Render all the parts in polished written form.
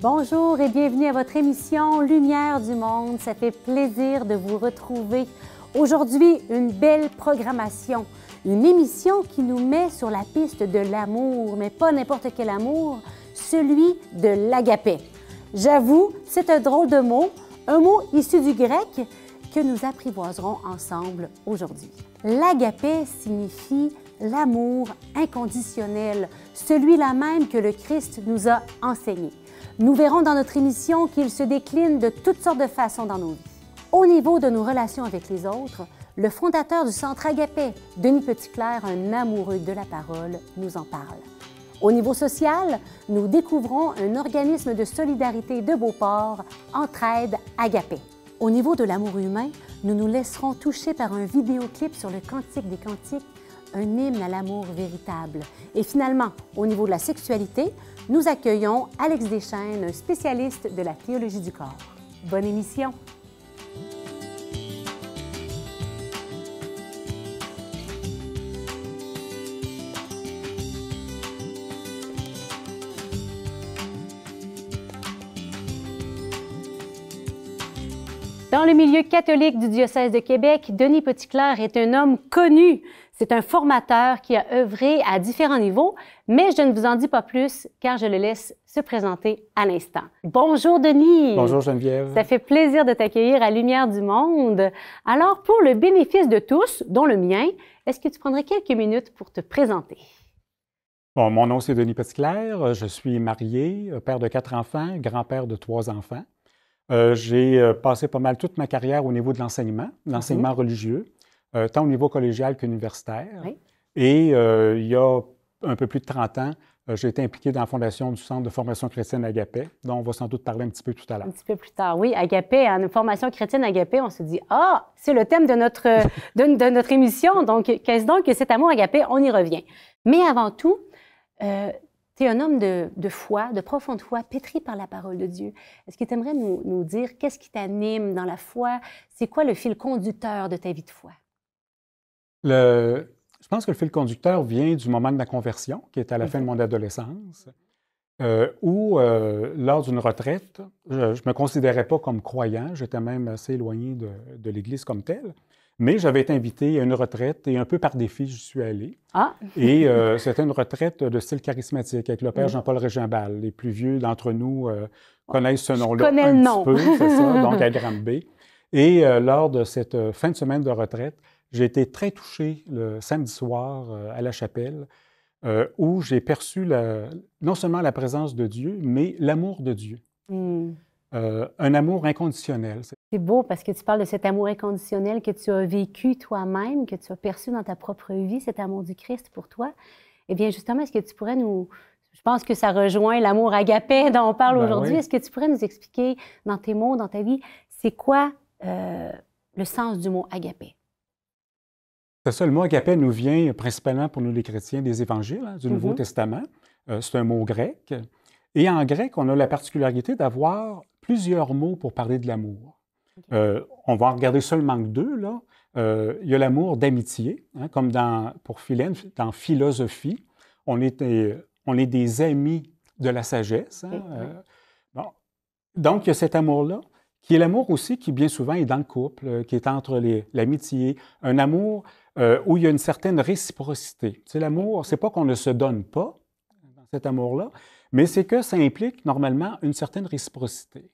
Bonjour et bienvenue à votre émission Lumière du monde. Ça fait plaisir de vous retrouver. Aujourd'hui, une belle programmation. Une émission qui nous met sur la piste de l'amour, mais pas n'importe quel amour, celui de l'agapé. J'avoue, c'est un drôle de mot, un mot issu du grec que nous apprivoiserons ensemble aujourd'hui. L'agapé signifie l'amour inconditionnel, celui-là même que le Christ nous a enseigné. Nous verrons dans notre émission qu'il se décline de toutes sortes de façons dans nos vies. Au niveau de nos relations avec les autres, le fondateur du Centre Agapé, Denis Petitclerc, un amoureux de la parole, nous en parle. Au niveau social, nous découvrons un organisme de solidarité de Beauport, Entraide Agapé. Au niveau de l'amour humain, nous nous laisserons toucher par un vidéoclip sur le Cantique des Cantiques, un hymne à l'amour véritable. Et finalement, au niveau de la sexualité, nous accueillons Alex Deschênes, un spécialiste de la théologie du corps. Bonne émission! Dans le milieu catholique du diocèse de Québec, Denis Petitclerc est un homme connu. C'est un formateur qui a œuvré à différents niveaux, mais je ne vous en dis pas plus car je le laisse se présenter à l'instant. Bonjour Denis! Bonjour Geneviève! Ça fait plaisir de t'accueillir à Lumière du monde. Alors, pour le bénéfice de tous, dont le mien, est-ce que tu prendrais quelques minutes pour te présenter? Bon, mon nom c'est Denis Petitclerc, je suis marié, père de 4 enfants, grand-père de 3 enfants. J'ai passé pas mal toute ma carrière au niveau de l'enseignement religieux, tant au niveau collégial qu'universitaire. Oui. Et il y a un peu plus de 30 ans, j'ai été impliqué dans la fondation du Centre de formation chrétienne Agapé, dont on va sans doute parler un petit peu tout à l'heure. Un petit peu plus tard, oui. Agapé, en formation chrétienne Agapé, on se dit « Ah, c'est le thème de de notre émission, donc qu'est-ce donc que cet amour Agapé? » On y revient. Mais avant tout, tu es un homme de foi, de profonde foi, pétri par la parole de Dieu. Est-ce que tu aimerais nous dire qu'est-ce qui t'anime dans la foi? C'est quoi le fil conducteur de ta vie de foi? Je pense que le fil conducteur vient du moment de ma conversion, qui est à la fin de mon adolescence, où, lors d'une retraite, je ne me considérais pas comme croyant, j'étais même assez éloigné de l'Église comme telle, mais j'avais été invité à une retraite et un peu par défi, j'y suis allé. Ah! Et c'était une retraite de style charismatique avec le père Jean-Paul Régimbal. Les plus vieux d'entre nous connaissent ce nom-là un petit peu, c'est ça, donc à Granby. Et lors de cette fin de semaine de retraite, j'ai été très touché le samedi soir à la chapelle, où j'ai perçu non seulement la présence de Dieu, mais l'amour de Dieu. Un amour inconditionnel. C'est beau parce que tu parles de cet amour inconditionnel que tu as vécu toi-même, que tu as perçu dans ta propre vie, cet amour du Christ pour toi. Eh bien, justement, est-ce que tu pourrais nous... Je pense que ça rejoint l'amour agapé dont on parle aujourd'hui. Oui. Est-ce que tu pourrais nous expliquer, dans tes mots, dans ta vie, c'est quoi le sens du mot agapé? C'est ça, le mot agapé nous vient principalement pour nous les chrétiens des évangiles, du Nouveau Testament. C'est un mot grec. Et en grec, on a la particularité d'avoir plusieurs mots pour parler de l'amour. Okay. On va en regarder seulement 2, là. Il y a l'amour d'amitié, comme pour Philène, dans philosophie. On est des amis de la sagesse. Okay. Bon. Donc, il y a cet amour-là, qui est l'amour aussi qui, bien souvent, est dans le couple, qui est entre l'amitié, un amour où il y a une certaine réciprocité. Tu sais, l'amour, c'est pas qu'on ne se donne pas dans cet amour-là, mais c'est que ça implique normalement une certaine réciprocité.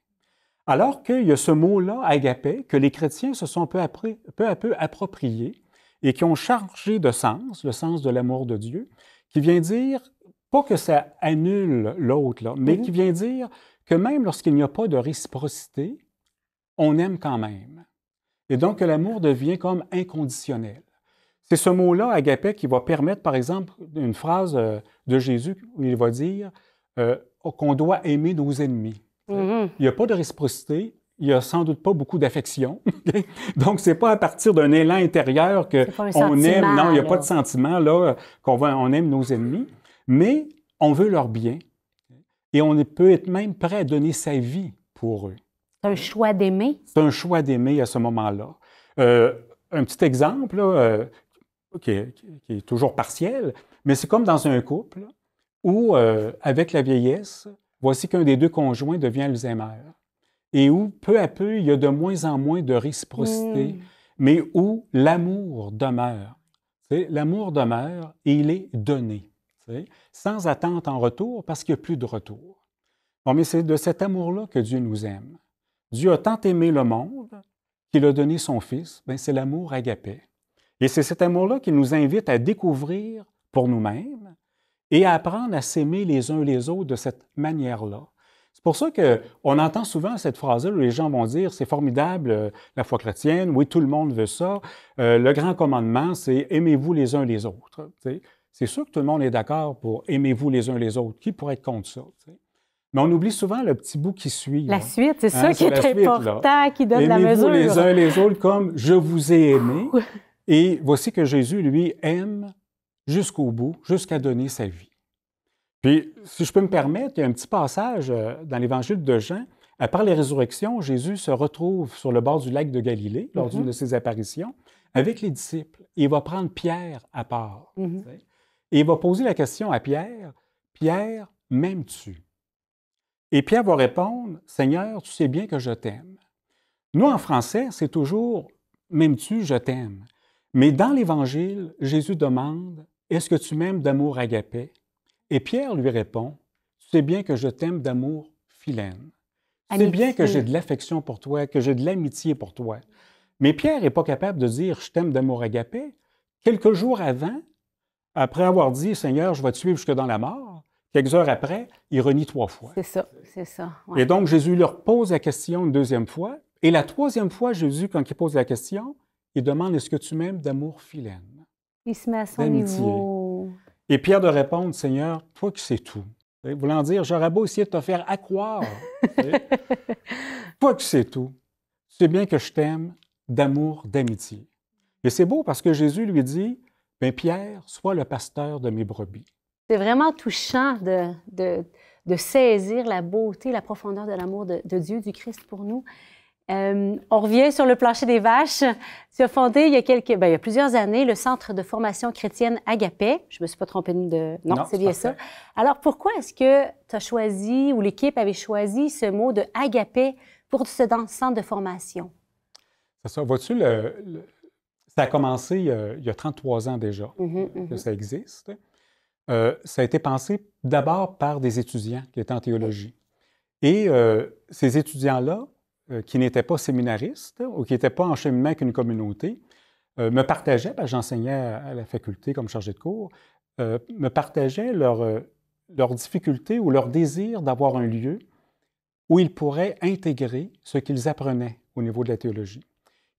Alors qu'il y a ce mot-là, agapé, que les chrétiens se sont peu à peu appropriés et qui ont chargé de sens, le sens de l'amour de Dieu, qui vient dire, pas que ça annule l'autre, là, mais qui vient dire que même lorsqu'il n'y a pas de réciprocité, on aime quand même. Et donc, l'amour devient comme inconditionnel. C'est ce mot-là, agapé, qui va permettre, par exemple, une phrase de Jésus où il va dire qu'on doit aimer nos ennemis. Il n'y a pas de réciprocité, il n'y a sans doute pas beaucoup d'affection. Donc, ce n'est pas à partir d'un élan intérieur qu'on aime. Non, il n'y a pas de sentiment là, on aime nos ennemis, mais on veut leur bien. Et on peut être même prêt à donner sa vie pour eux. C'est un choix d'aimer? C'est un choix d'aimer à ce moment-là. Un petit exemple là, qui est toujours partiel, mais c'est comme dans un couple où, avec la vieillesse, voici qu'un des deux conjoints devient Alzheimer. Et où, peu à peu, il y a de moins en moins de réciprocité, mais où l'amour demeure. L'amour demeure et il est donné, sans attente en retour, parce qu'il n'y a plus de retour. Bon, mais c'est de cet amour-là que Dieu nous aime. Dieu a tant aimé le monde qu'il a donné son Fils. Bien, c'est l'amour agapé. Et c'est cet amour-là qui nous invite à découvrir pour nous-mêmes et à apprendre à s'aimer les uns les autres de cette manière-là. C'est pour ça qu'on entend souvent cette phrase-là où les gens vont dire « c'est formidable, la foi chrétienne, oui, tout le monde veut ça. Le grand commandement, c'est « aimez-vous les uns les autres ». C'est sûr que tout le monde est d'accord pour « aimez-vous les uns les autres ». Qui pourrait être contre ça? Mais on oublie souvent le petit bout qui suit. La suite, c'est ça qui est important, qui donne la Aimez-vous mesure. les uns les autres comme « je vous ai aimé ». Et voici que Jésus, lui, aime jusqu'au bout, jusqu'à donner sa vie. Puis, si je peux me permettre, il y a un petit passage dans l'Évangile de Jean. Après la résurrection, Jésus se retrouve sur le bord du lac de Galilée, lors d'une de ses apparitions, avec les disciples. Et il va prendre Pierre à part. Et il va poser la question à Pierre, « Pierre, m'aimes-tu? » Et Pierre va répondre, « Seigneur, tu sais bien que je t'aime. » Nous, en français, c'est toujours « M'aimes-tu, je t'aime. » Mais dans l'Évangile, Jésus demande, « Est-ce que tu m'aimes d'amour agapé? » Et Pierre lui répond, « Tu sais bien que je t'aime d'amour philène. Tu sais bien que j'ai de l'affection pour toi, que j'ai de l'amitié pour toi. » Mais Pierre n'est pas capable de dire « Je t'aime d'amour agapé ». Quelques jours avant, après avoir dit « Seigneur, je vais te suivre jusque dans la mort », quelques heures après, il renie 3 fois. C'est ça, c'est ça. Ouais. Et donc, Jésus leur pose la question une deuxième fois. Et la troisième fois, Jésus, quand il pose la question, il demande « Est-ce que tu m'aimes d'amour philène? » Il se met à son niveau. Et Pierre de répondre, « Seigneur, toi qui sais tout. » Voulant dire, j'aurais beau essayer de te faire accroire. Toi qui sais tout. Tu sais bien que je t'aime d'amour, d'amitié. Et c'est beau parce que Jésus lui dit, « Bien, Pierre, sois le pasteur de mes brebis. » C'est vraiment touchant de saisir la beauté, la profondeur de l'amour de Dieu, du Christ pour nous. On revient sur le plancher des vaches. Tu as fondé il y a plusieurs années le Centre de formation chrétienne Agapé. Je ne me suis pas trompée de... Non, c'est bien ça. Alors, pourquoi est-ce que tu as choisi, ou l'équipe avait choisi ce mot de Agapé pour ce centre de formation? C'est ça. Vois-tu, ça a commencé il y a 33 ans déjà que ça existe. Ça a été pensé d'abord par des étudiants qui étaient en théologie. Et ces étudiants-là, qui n'étaient pas séminaristes ou qui n'étaient pas en cheminement avec une communauté, me partageaient, parce que j'enseignais à la faculté comme chargé de cours, me partageaient leur difficulté ou leur désir d'avoir un lieu où ils pourraient intégrer ce qu'ils apprenaient au niveau de la théologie.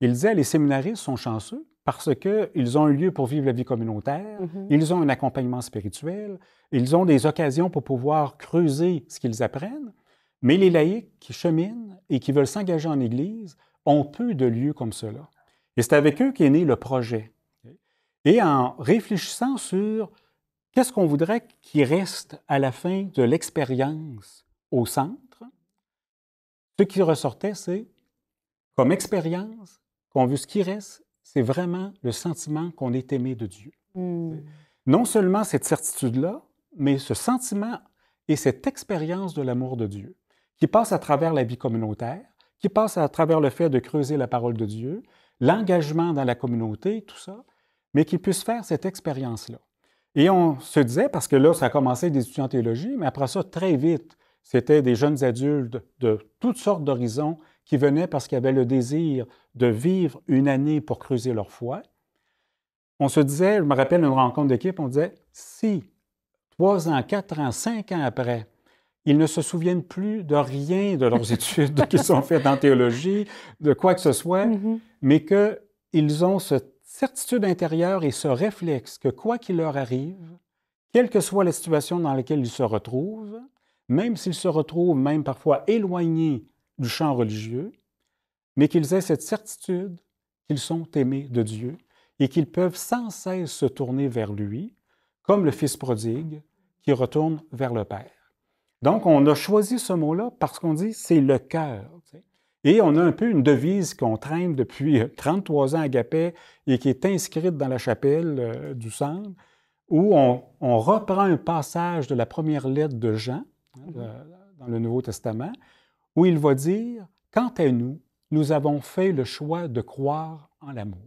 Ils disaient, les séminaristes sont chanceux parce qu'ils ont un lieu pour vivre la vie communautaire, ils ont un accompagnement spirituel, ils ont des occasions pour pouvoir creuser ce qu'ils apprennent, mais les laïcs qui cheminent et qui veulent s'engager en Église ont peu de lieux comme cela. Et c'est avec eux qu'est né le projet. Et en réfléchissant sur qu'est-ce qu'on voudrait qu'il reste à la fin de l'expérience au centre, ce qui ressortait, c'est comme expérience, qu'on veut ce qui reste, c'est vraiment le sentiment qu'on est aimé de Dieu. Non seulement cette certitude-là, mais ce sentiment et cette expérience de l'amour de Dieu, qui passe à travers la vie communautaire, qui passe à travers le fait de creuser la parole de Dieu, l'engagement dans la communauté, tout ça, mais qui puisse faire cette expérience-là. Et on se disait, parce que là, ça a commencé des étudiants en théologie, mais après ça, très vite, c'était des jeunes adultes de toutes sortes d'horizons qui venaient parce qu'ils avaient le désir de vivre une année pour creuser leur foi. On se disait, je me rappelle une rencontre d'équipe, on disait, si 3 ans, 4 ans, 5 ans après, ils ne se souviennent plus de rien de leurs études qu'ils ont faites en théologie, de quoi que ce soit, mais qu'ils ont cette certitude intérieure et ce réflexe que quoi qu'il leur arrive, quelle que soit la situation dans laquelle ils se retrouvent, même s'ils se retrouvent même parfois éloignés du champ religieux, mais qu'ils aient cette certitude qu'ils sont aimés de Dieu et qu'ils peuvent sans cesse se tourner vers lui, comme le Fils prodigue qui retourne vers le Père. Donc, on a choisi ce mot-là parce qu'on dit c'est le cœur. Et on a un peu une devise qu'on traîne depuis 33 ans à Agapé et qui est inscrite dans la chapelle du centre, où on reprend un passage de la première lettre de Jean, dans le Nouveau Testament, où il va dire « Quant à nous, nous avons fait le choix de croire en l'amour. »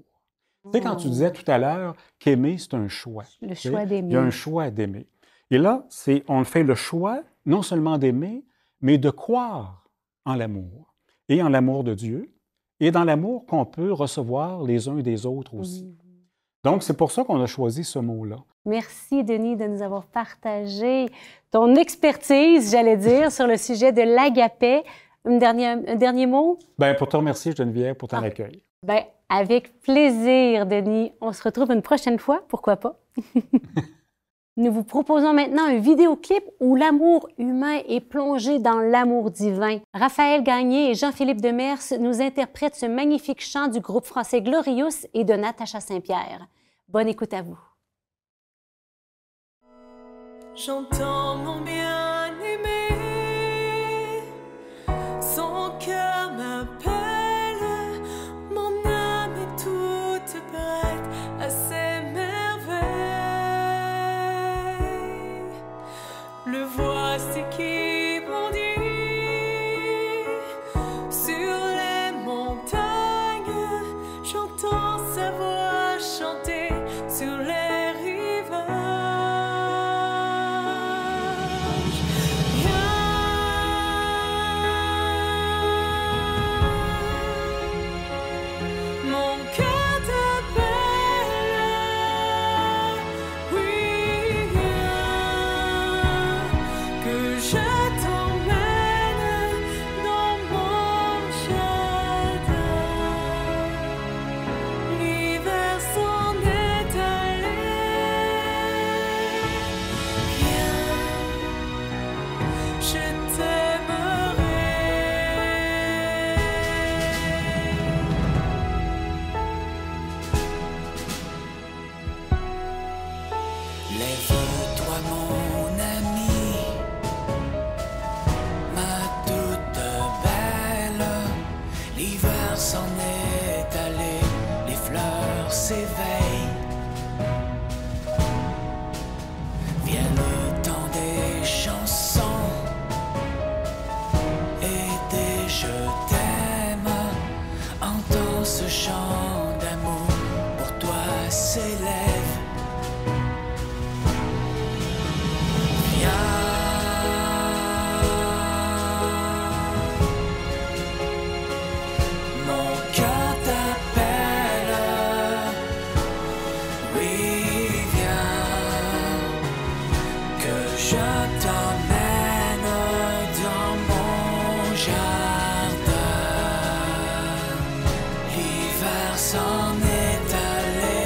Tu sais, quand tu disais tout à l'heure qu'aimer, c'est un choix. Le choix d'aimer. Il y a un choix d'aimer. Et là, on fait le choix non seulement d'aimer, mais de croire en l'amour. Et en l'amour de Dieu, et dans l'amour qu'on peut recevoir les uns des autres aussi. Donc, c'est pour ça qu'on a choisi ce mot-là. Merci, Denis, de nous avoir partagé ton expertise, j'allais dire, sur le sujet de l'agapé. Un dernier mot? Bien, pour te remercier, Geneviève, pour ton accueil. Bien, avec plaisir, Denis. On se retrouve une prochaine fois, pourquoi pas? Nous vous proposons maintenant un vidéoclip où l'amour humain est plongé dans l'amour divin. Raphaël Gagné et Jean-Philippe Demers nous interprètent ce magnifique chant du groupe français Glorious et de Natacha Saint-Pierre. Bonne écoute à vous. J'entends mon bien-aimé, son cœur m'appelle, mon âme est toute prête à ses merveilles. Le voici qui bondit sur les montagnes, j'entends sa voix chanter sur les rivages. Mon cœur t'appelle, oui, viens, que je t'emmène dans mon jardin. L'hiver s'en est allé, viens, je t'aimerai. Lève-toi mon ami, ma toute belle. L'hiver s'en est allé, les fleurs s'éveillent. Vient le temps des chansons et des je t'aime. Entends ce chant d'amour pour toi s'élève. Mon cœur t'appelle, oui, viens, que je t'emmène dans mon jardin. L'hiver s'en est allé,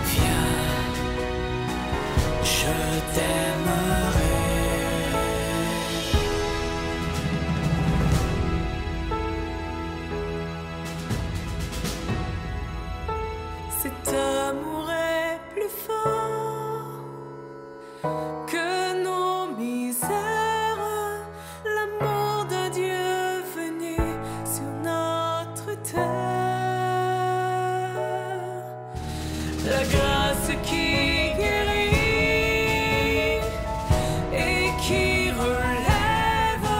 viens, je t'aimerai. Cet amour est plus fort que nos misères, l'amour d'un Dieu venu sur notre terre. La grâce qui guérit et qui relève,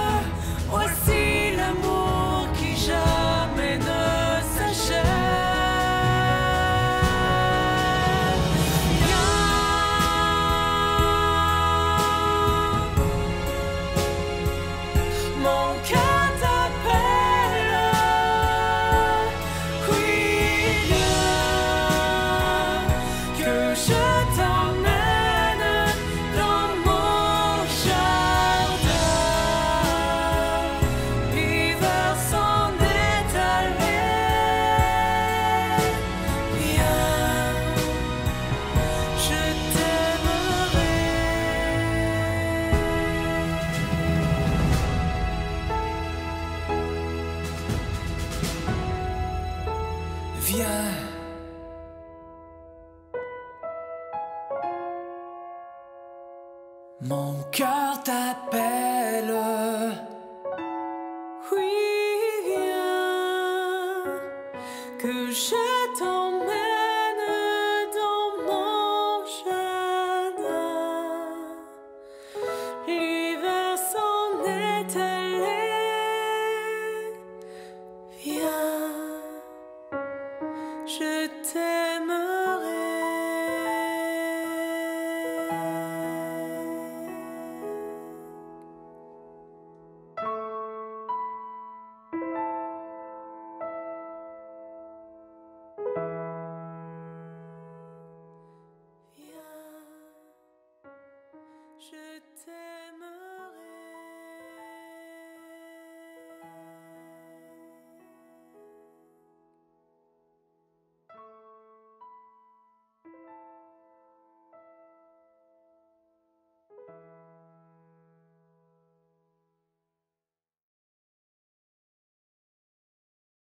voici l'amour qui jamais ne s'achève. Viens, mon cœur t'appelle, oui, viens, que je t'emmène dans mon jardin. L'hiver s'en est allé, viens, je t'aimerai. Viens, mon cœur t'appelle, oui, viens, que je t'emmène dans mon jardin.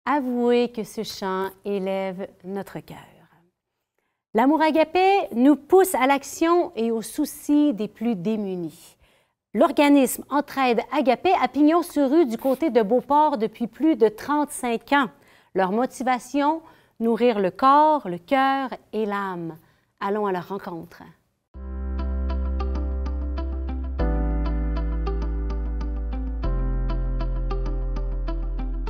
Avouez que ce chant élève notre cœur. L'amour agapé nous pousse à l'action et au souci des plus démunis. L'organisme Entraide Agapé a pignon sur rue du côté de Beauport depuis plus de 35 ans. Leur motivation, nourrir le corps, le cœur et l'âme. Allons à leur rencontre.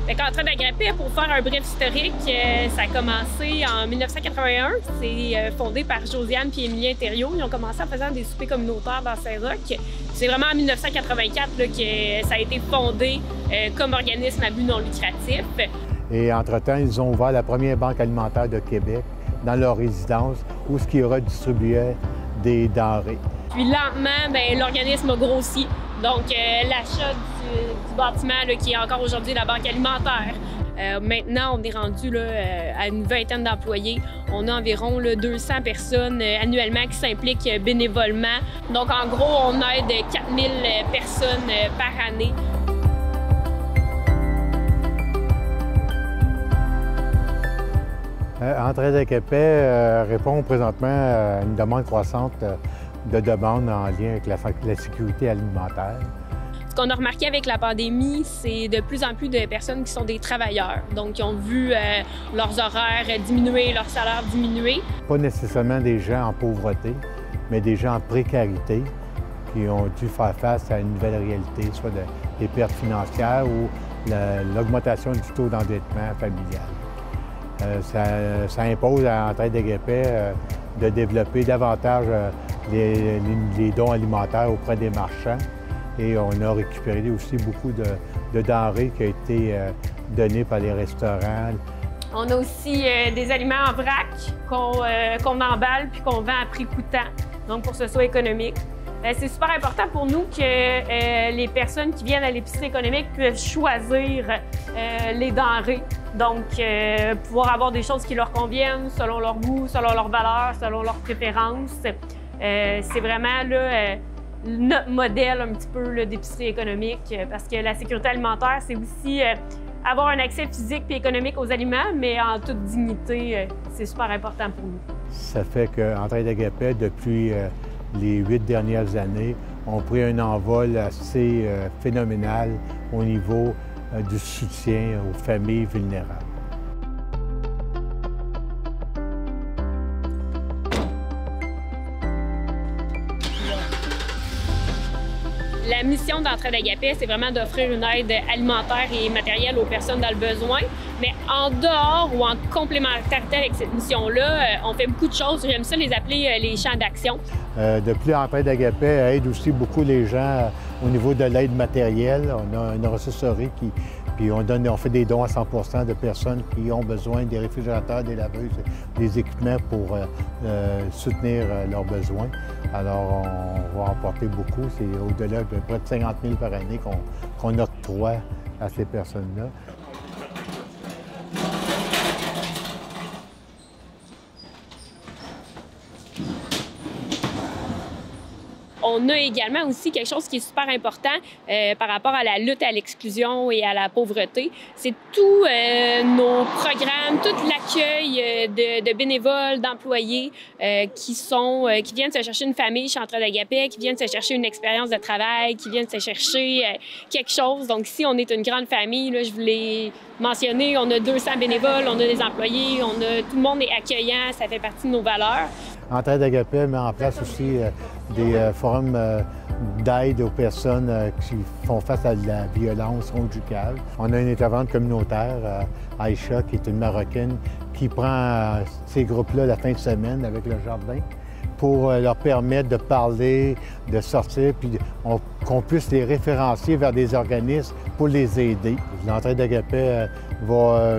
Entraide Agapé, pour faire un bref historique, ça a commencé en 1981. C'est fondé par Josiane et Émilien Thériault. Ils ont commencé en faisant des soupers communautaires dans Saint-Roch. C'est vraiment en 1984 là, que ça a été fondé comme organisme à but non lucratif. Et entre-temps, ils ont ouvert la première banque alimentaire de Québec dans leur résidence où ce qui redistribuait des denrées. Puis lentement, l'organisme a grossi. Donc, l'achat du bâtiment là, qui est encore aujourd'hui la banque alimentaire. Maintenant, on est rendu là, à une vingtaine d'employés. On a environ là, 200 personnes annuellement qui s'impliquent bénévolement. Donc, en gros, on aide 4000 personnes par année. Entraide Agapé répond présentement à une demande croissante de demandes en lien avec la sécurité alimentaire. Ce qu'on a remarqué avec la pandémie, c'est de plus en plus de personnes qui sont des travailleurs, donc qui ont vu leurs horaires diminuer, leur salaire diminuer. Pas nécessairement des gens en pauvreté, mais des gens en précarité qui ont dû faire face à une nouvelle réalité, soit des pertes financières ou l'augmentation du taux d'endettement familial. Ça impose à Entraide Agapé de développer davantage les dons alimentaires auprès des marchands. Et on a récupéré aussi beaucoup de denrées qui ont été données par les restaurants. On a aussi des aliments en vrac qu'on emballe puis qu'on vend à prix coûtant, donc pour que ce soit économique. C'est super important pour nous que les personnes qui viennent à l'épicerie économique puissent choisir les denrées. Donc, pouvoir avoir des choses qui leur conviennent selon leur goût, selon leurs valeurs, selon leurs préférences. C'est vraiment là, notre modèle un petit peu d'épicerie économique parce que la sécurité alimentaire, c'est aussi avoir un accès physique et économique aux aliments, mais en toute dignité, c'est super important pour nous. Ça fait qu'Entraide Agapé, depuis les 8 dernières années, ont pris un envol assez phénoménal au niveau du soutien aux familles vulnérables. La mission d'Entraide Agapé, c'est vraiment d'offrir une aide alimentaire et matérielle aux personnes dans le besoin. Mais en dehors ou en complémentarité avec cette mission-là, on fait beaucoup de choses. J'aime ça les appeler les champs d'action. De plus, Entraide Agapé aide aussi beaucoup les gens au niveau de l'aide matérielle. On a une ressourcerie puis on fait des dons à 100 de personnes qui ont besoin des réfrigérateurs, des laveuses, des équipements pour soutenir leurs besoins. Alors, on va en porter beaucoup. C'est au-delà de près de 50 000 par année qu'on octroie à ces personnes-là. On a également aussi quelque chose qui est super important par rapport à la lutte à l'exclusion et à la pauvreté. C'est tous nos programmes, tout l'accueil de bénévoles, d'employés qui viennent se chercher une famille chez Entraide Agapé, qui viennent se chercher une expérience de travail, qui viennent se chercher quelque chose. Donc ici, on est une grande famille. Là, je vous l'ai mentionné, on a 200 bénévoles, on a des employés, tout le monde est accueillant, ça fait partie de nos valeurs. Entraide Agapé met en place aussi des forums d'aide aux personnes qui font face à la violence conjugale. On a une intervenante communautaire, Aïcha, qui est une Marocaine, qui prend ces groupes-là la fin de semaine avec le jardin pour leur permettre de parler, de sortir, puis qu'on puisse les référencier vers des organismes pour les aider. L'Entraide Agapé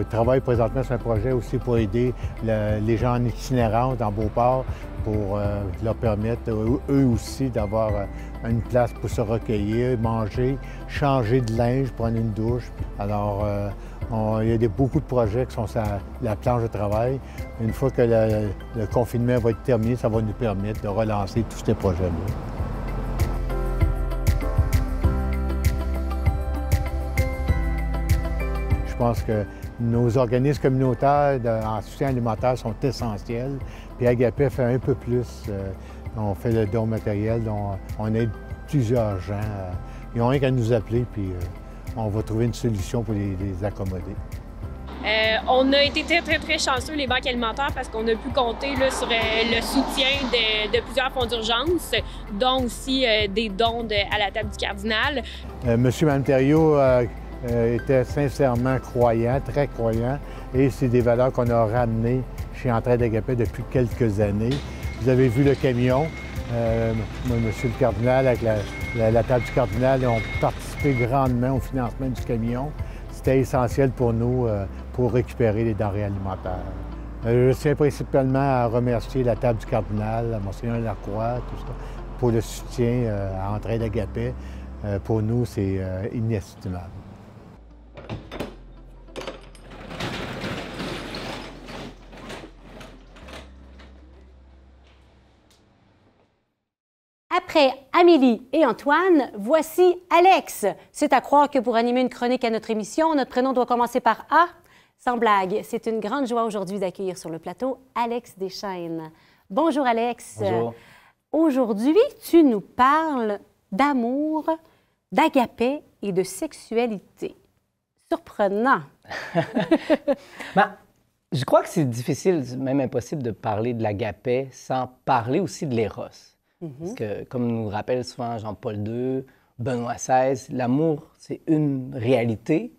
travaille présentement sur un projet aussi pour aider les gens en itinérance dans Beauport, pour leur permettre, eux aussi, d'avoir une place pour se recueillir, manger, changer de linge, prendre une douche. Alors, il y a beaucoup de projets qui sont sur la planche de travail. Une fois que le confinement va être terminé, ça va nous permettre de relancer tous ces projets-là. Je pense que Nos organismes communautaires en soutien alimentaire sont essentiels. Puis Agapé fait un peu plus. On fait le don matériel, on aide plusieurs gens. Ils n'ont rien qu'à nous appeler, puis on va trouver une solution pour les accommoder. On a été très chanceux, les banques alimentaires, parce qu'on a pu compter là, sur le soutien de plusieurs fonds d'urgence, dont aussi des dons à la table du cardinal. Monsieur et Mme Thériault était sincèrement croyant, très croyant, et c'est des valeurs qu'on a ramenées chez Entraide Agapé depuis quelques années. Vous avez vu le camion, Monsieur le cardinal avec la table du cardinal ont participé grandement au financement du camion. C'était essentiel pour nous pour récupérer les denrées alimentaires. Je tiens principalement à remercier la table du cardinal, à Monseigneur Lacroix, tout ça, pour le soutien à Entraide Agapé. Pour nous, c'est inestimable. Après Amélie et Antoine, voici Alex. C'est à croire que pour animer une chronique à notre émission, notre prénom doit commencer par A. Sans blague, c'est une grande joie aujourd'hui d'accueillir sur le plateau Alex Deschaines. Bonjour Alex. Bonjour. Aujourd'hui, tu nous parles d'amour, d'agapé et de sexualité. Surprenant. Je crois que c'est difficile, même impossible, de parler de l'agapé sans parler aussi de l'éros. Parce que, comme nous rappelle souvent Jean-Paul II, Benoît XVI, l'amour, c'est une réalité.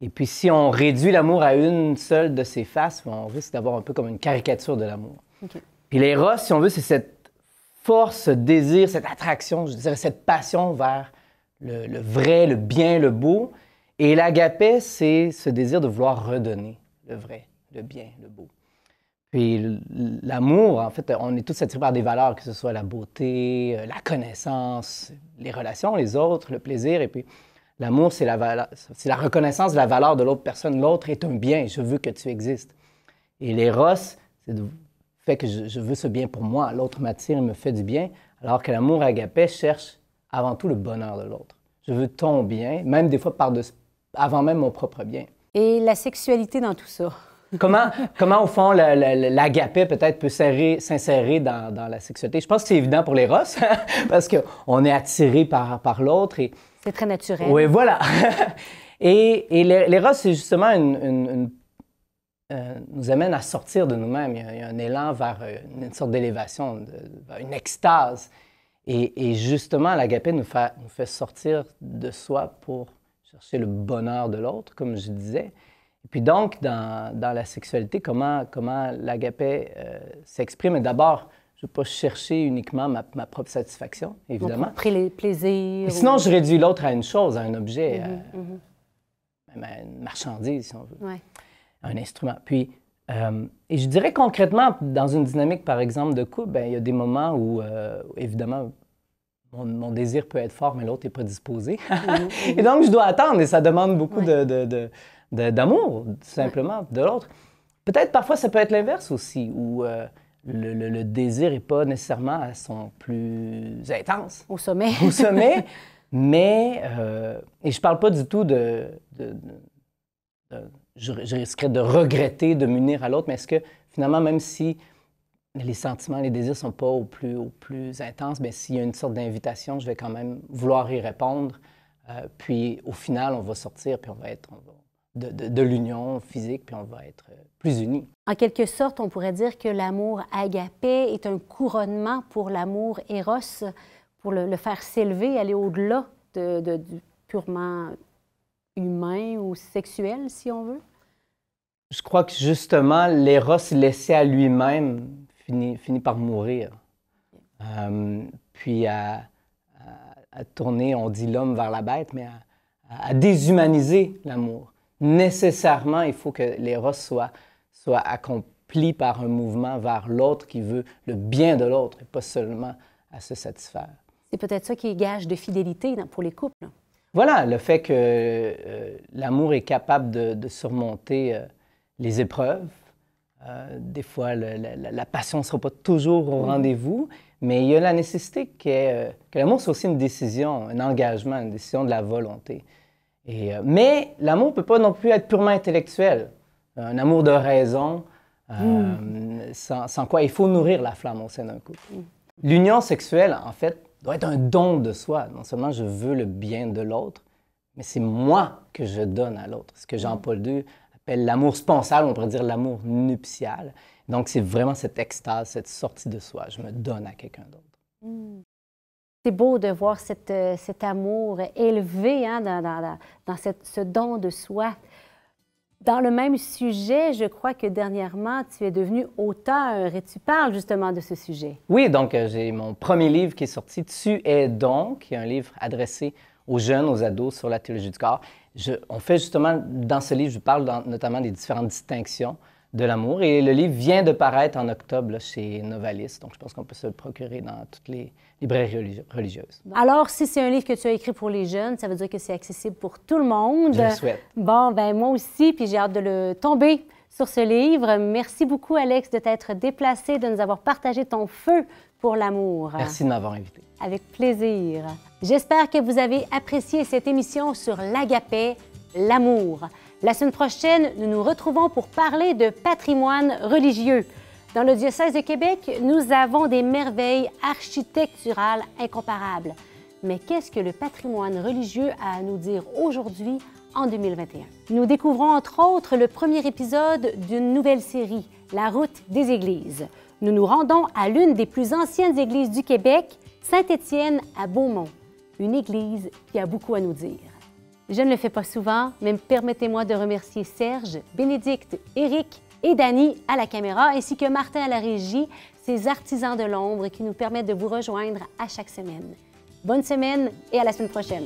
Et puis, si on réduit l'amour à une seule de ses faces, on risque d'avoir un peu comme une caricature de l'amour. Okay. Puis l'éros, si on veut, c'est cette force, ce désir, cette attraction, je dirais cette passion vers le vrai, le bien, le beau. Et l'agapé, c'est ce désir de vouloir redonner le vrai, le bien, le beau. Puis l'amour, en fait, on est tous attirés par des valeurs, que ce soit la beauté, la connaissance, les relations, les autres, le plaisir. Et puis l'amour, c'est la reconnaissance de la valeur de l'autre personne. L'autre est un bien, je veux que tu existes. Et l'éros, c'est le fait que je veux ce bien pour moi. L'autre m'attire, il me fait du bien. Alors que l'amour agapé cherche avant tout le bonheur de l'autre. Je veux ton bien, même des fois avant même mon propre bien. Et la sexualité dans tout ça? Comment, au fond, l'agapé peut-être peut s'insérer dans la sexualité? Je pense que c'est évident pour l'éros, parce qu'on est attiré par l'autre. C'est très naturel. Oui, voilà. Et l'éros, c'est justement nous amène à sortir de nous-mêmes. Il y a un élan vers une sorte d'élévation, vers une extase. Et justement, l'agapé nous fait sortir de soi pour chercher le bonheur de l'autre, comme je disais. Et puis donc, dans la sexualité, comment l'agapé s'exprime? D'abord, je ne veux pas chercher uniquement ma propre satisfaction, évidemment. Mon propre plaisir. Sinon, je réduis l'autre à une chose, à un objet, même à une marchandise, si on veut, ouais. Un instrument. Puis, et je dirais concrètement, dans une dynamique, par exemple, de couple, il y a des moments où, évidemment, mon désir peut être fort, mais l'autre n'est pas disposé. Et donc, je dois attendre, et ça demande beaucoup d'amour, tout simplement, de l'autre. Peut-être parfois, ça peut être l'inverse aussi, où le désir n'est pas nécessairement à son plus intense. Au sommet. Au sommet, mais... et je ne parle pas du tout je risquerais de regretter de m'unir à l'autre, mais est-ce que, finalement, même si les sentiments, les désirs ne sont pas au plus intense, bien, s'il y a une sorte d'invitation, je vais quand même vouloir y répondre. Puis, au final, on va sortir, puis on va être... de l'union physique, puis on va être plus unis. En quelque sorte, on pourrait dire que l'amour agapé est un couronnement pour l'amour éros, pour le faire s'élever, aller au-delà du purement humain ou sexuel, si on veut. Je crois que justement, l'éros laissé à lui-même finit par mourir. Puis à tourner, on dit l'homme vers la bête, mais à déshumaniser l'amour. Nécessairement, il faut que l'éros soit accompli par un mouvement vers l'autre qui veut le bien de l'autre et pas seulement à se satisfaire. C'est peut-être ça qui est gage de fidélité pour les couples. Voilà, le fait que l'amour est capable de surmonter les épreuves. Des fois, la passion ne sera pas toujours au rendez-vous, mais il y a la nécessité que l'amour, c'est aussi une décision, un engagement, une décision de la volonté. Mais l'amour ne peut pas non plus être purement intellectuel. Un amour de raison, sans quoi il faut nourrir la flamme au sein d'un couple. L'union sexuelle, en fait, doit être un don de soi. Non seulement je veux le bien de l'autre, mais c'est moi que je donne à l'autre. Ce que Jean-Paul II appelle l'amour sponsal, on pourrait dire l'amour nuptial. Donc, c'est vraiment cette extase, cette sortie de soi. Je me donne à quelqu'un d'autre. C'est beau de voir cet amour élevé hein, dans ce don de soi. Dans le même sujet, je crois que dernièrement, tu es devenu auteur et tu parles justement de ce sujet. Oui, donc j'ai mon premier livre qui est sorti, Tu es donc, qui est un livre adressé aux jeunes, aux ados sur la théologie du corps. On fait justement, dans ce livre, je parle notamment des différentes distinctions de l'amour. Et le livre vient de paraître en octobre là, chez Novalis. Donc, je pense qu'on peut se le procurer dans toutes les librairies religieuses. Alors, si c'est un livre que tu as écrit pour les jeunes, ça veut dire que c'est accessible pour tout le monde. Je le souhaite. Bon, ben moi aussi, puis j'ai hâte de le tomber sur ce livre. Merci beaucoup, Alex, de t'être déplacé, de nous avoir partagé ton feu pour l'amour. Merci de m'avoir invité. Avec plaisir. J'espère que vous avez apprécié cette émission sur l'agapé, l'amour. La semaine prochaine, nous nous retrouvons pour parler de patrimoine religieux. Dans le diocèse de Québec, nous avons des merveilles architecturales incomparables. Mais qu'est-ce que le patrimoine religieux a à nous dire aujourd'hui, en 2021? Nous découvrons entre autres le premier épisode d'une nouvelle série, La route des églises. Nous nous rendons à l'une des plus anciennes églises du Québec, Saint-Étienne à Beaumont, une église qui a beaucoup à nous dire. Je ne le fais pas souvent, mais permettez-moi de remercier Serge, Bénédicte, Éric et Dany à la caméra, ainsi que Martin à la régie, ces artisans de l'ombre qui nous permettent de vous rejoindre à chaque semaine. Bonne semaine et à la semaine prochaine.